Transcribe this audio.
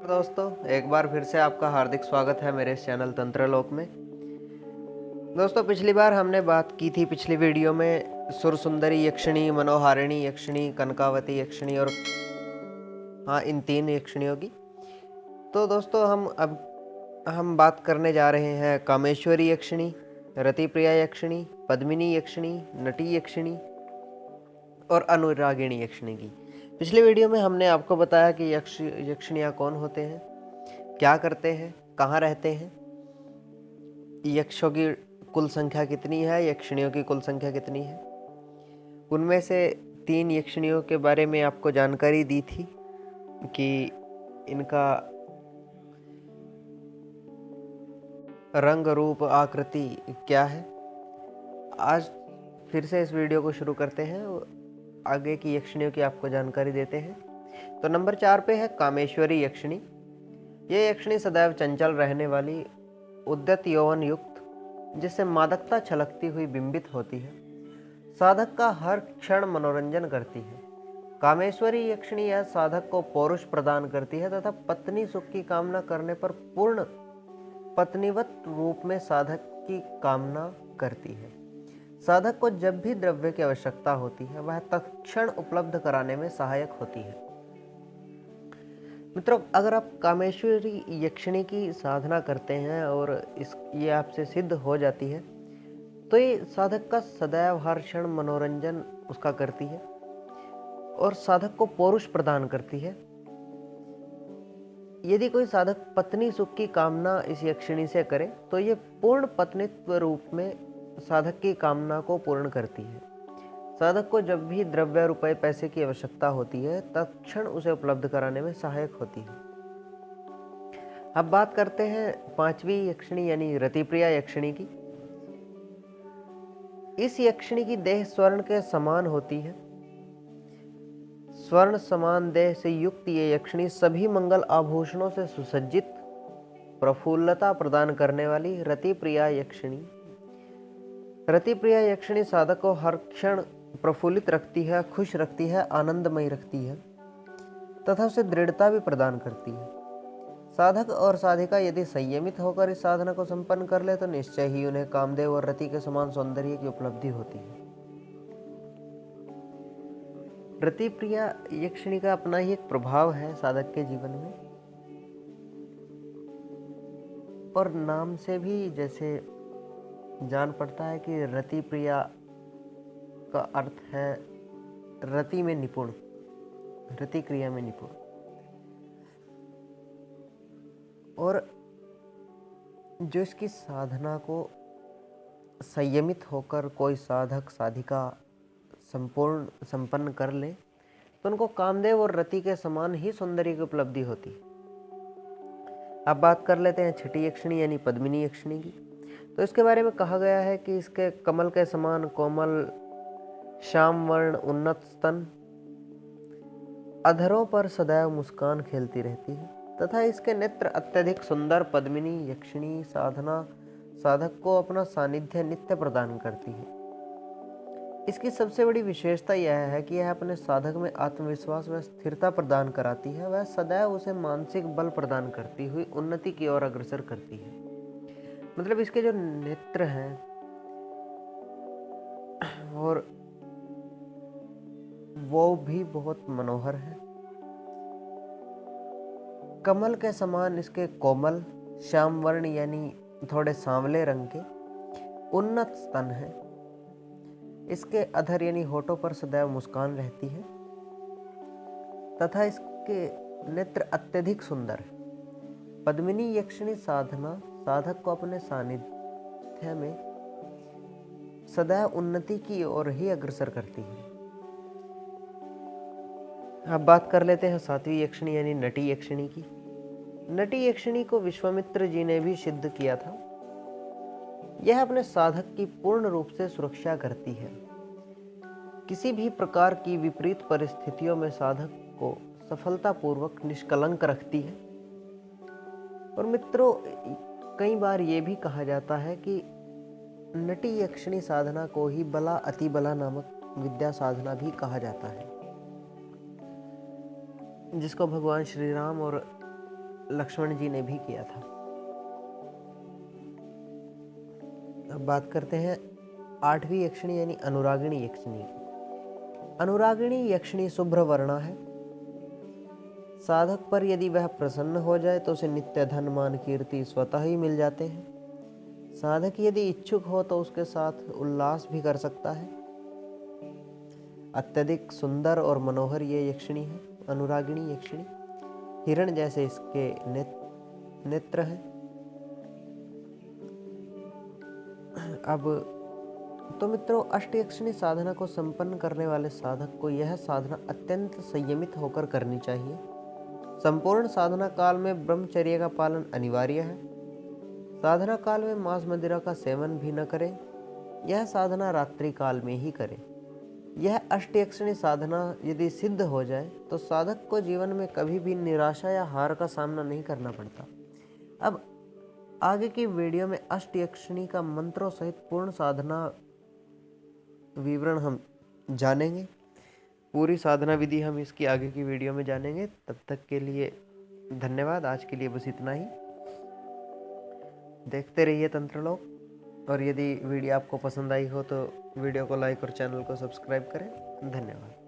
दोस्तों, एक बार फिर से आपका हार्दिक स्वागत है मेरे इस चैनल तंत्रलोक में। दोस्तों, पिछली बार हमने बात की थी पिछली वीडियो में सुर सुंदरी यक्षिणी, मनोहारिणी यक्षिणी, कनकावती यक्षिणी और इन 3 यक्षिणियों की। तो दोस्तों हम बात करने जा रहे हैं कामेश्वरी यक्षिणी, रतिप्रिया यक्षिणी, पद्मिनी यक्षिणी, नटी यक्षिणी और अनुरागिणी यक्षिणी की। पिछली वीडियो में हमने आपको बताया कि यक्षिणियाँ कौन होते हैं, क्या करते हैं, कहाँ रहते हैं, यक्षों की कुल संख्या कितनी है, यक्षिणियों की कुल संख्या कितनी है। उनमें से 3 यक्षिणियों के बारे में आपको जानकारी दी थी कि इनका रंग, रूप, आकृति क्या है। आज फिर से इस वीडियो को शुरू करते हैं, आगे की यक्षिणियों की आपको जानकारी देते हैं। तो नंबर 4 पे है कामेश्वरी यक्षिणी। ये यक्षिणी सदैव चंचल रहने वाली, उद्यत यौवन युक्त, जिससे मादकता छलकती हुई बिंबित होती है, साधक का हर क्षण मनोरंजन करती है। कामेश्वरी यक्षिणी यह साधक को पौरुष प्रदान करती है तथा पत्नी सुख की कामना करने पर पूर्ण पत्नीवत रूप में साधक की कामना करती है। साधक को जब भी द्रव्य की आवश्यकता होती है वह तत्क्षण उपलब्ध कराने में सहायक होती है। मित्रों, अगर आप कामेश्वरी यक्षिणी की साधना करते हैं और ये आपसे सिद्ध हो जाती है तो ये साधक का सदैव हर क्षण मनोरंजन उसका करती है और साधक को पौरुष प्रदान करती है। यदि कोई साधक पत्नी सुख की कामना इस यक्षिणी से करे तो ये पूर्ण पत्नीत्व रूप में साधक की कामना को पूर्ण करती है। साधक को जब भी द्रव्य, रुपए, पैसे की आवश्यकता होती है तत्क्षण उसे उपलब्ध कराने में सहायक होती है। अब बात करते हैं 5वीं यक्षिणी यानी रतिप्रिया यक्षिणी की। इस यक्षिणी की देह स्वर्ण के समान होती है। स्वर्ण समान देह से युक्त ये यक्षिणी सभी मंगल आभूषणों से सुसज्जित, प्रफुल्लता प्रदान करने वाली रतिप्रिया यक्षिणी। रतिप्रिया यक्षिणी साधक को हर क्षण प्रफुल्लित रखती है, खुश रखती है, आनंदमयी रखती है तथा उसे दृढ़ता भी प्रदान करती है। साधक और साधिका यदि संयमित होकर इस साधना को संपन्न कर ले तो निश्चय ही उन्हें कामदेव और रति के समान सौंदर्य की उपलब्धि होती है। रतिप्रिया यक्षिणी का अपना ही एक प्रभाव है साधक के जीवन में, और नाम से भी जैसे जान पड़ता है कि रतिप्रिया का अर्थ है रति में निपुण, रति क्रिया में निपुण। और जो इसकी साधना को संयमित होकर कोई साधक साधिका संपन्न कर ले तो उनको कामदेव और रति के समान ही सौंदर्य की उपलब्धि होती है। अब बात कर लेते हैं 6ठी यक्षिणी यानी पद्मिनी यक्षिणी की। तो इसके बारे में कहा गया है कि इसके कमल के समान कोमल श्याम वर्ण उन्नत स्तन, अधरों पर सदैव मुस्कान खेलती रहती है तथा इसके नेत्र अत्यधिक सुंदर। पद्मिनी यक्षिणी साधना साधक को अपना सानिध्य नित्य प्रदान करती है। इसकी सबसे बड़ी विशेषता यह है कि यह अपने साधक में आत्मविश्वास व स्थिरता प्रदान कराती है। वह सदैव उसे मानसिक बल प्रदान करती हुई उन्नति की ओर अग्रसर करती है। मतलब इसके जो नेत्र हैं और वो भी बहुत मनोहर है। कमल के समान इसके कोमल श्याम वर्ण यानी थोड़े सांवले रंग के उन्नत स्तन है। इसके अधर यानी होठों पर सदैव मुस्कान रहती है तथा इसके नेत्र अत्यधिक सुंदर है। पद्मिनी यक्षिणी साधना साधक को अपने सानिध्य में सदैव उन्नति की ओर ही अग्रसर करती है। अब बात कर लेते हैं 7वीं यक्षिणी यानी नटी यक्षिणी की। नटी यक्षिणी को विश्वामित्र जी ने भी सिद्ध किया था। यह अपने साधक की पूर्ण रूप से सुरक्षा करती है। किसी भी प्रकार की विपरीत परिस्थितियों में साधक को सफलतापूर्वक निष्कलंक रखती है। और मित्रों, कई बार ये भी कहा जाता है कि नटी यक्षिणी साधना को ही बला अति बला नामक विद्या साधना भी कहा जाता है, जिसको भगवान श्री राम और लक्ष्मण जी ने भी किया था। अब बात करते हैं 8वीं यक्षिणी यानी अनुरागिणी यक्षिणी की। अनुरागिणी यक्षिणी शुभ्र वर्णा है। साधक पर यदि वह प्रसन्न हो जाए तो उसे नित्य धन मान कीर्ति स्वतः ही मिल जाते हैं। साधक यदि इच्छुक हो तो उसके साथ उल्लास भी कर सकता है। अत्यधिक सुंदर और मनोहर ये यक्षिणी है, अनुरागिणी यक्षिणी। हिरण जैसे इसके नेत्र हैं। अब तो मित्रों, अष्ट यक्षिणी साधना को संपन्न करने वाले साधक को यह साधना अत्यंत संयमित होकर करनी चाहिए। संपूर्ण साधना काल में ब्रह्मचर्य का पालन अनिवार्य है। साधना काल में मांस मदिरा का सेवन भी न करें। यह साधना रात्रि काल में ही करें। यह अष्टयक्षिणी साधना यदि सिद्ध हो जाए तो साधक को जीवन में कभी भी निराशा या हार का सामना नहीं करना पड़ता। अब आगे की वीडियो में अष्टयक्षिणी का मंत्रों सहित पूर्ण साधना विवरण हम जानेंगे। पूरी साधना विधि हम इसकी आगे की वीडियो में जानेंगे। तब तक के लिए धन्यवाद। आज के लिए बस इतना ही। देखते रहिए तंत्रलोक। और यदि वीडियो आपको पसंद आई हो तो वीडियो को लाइक और चैनल को सब्सक्राइब करें। धन्यवाद।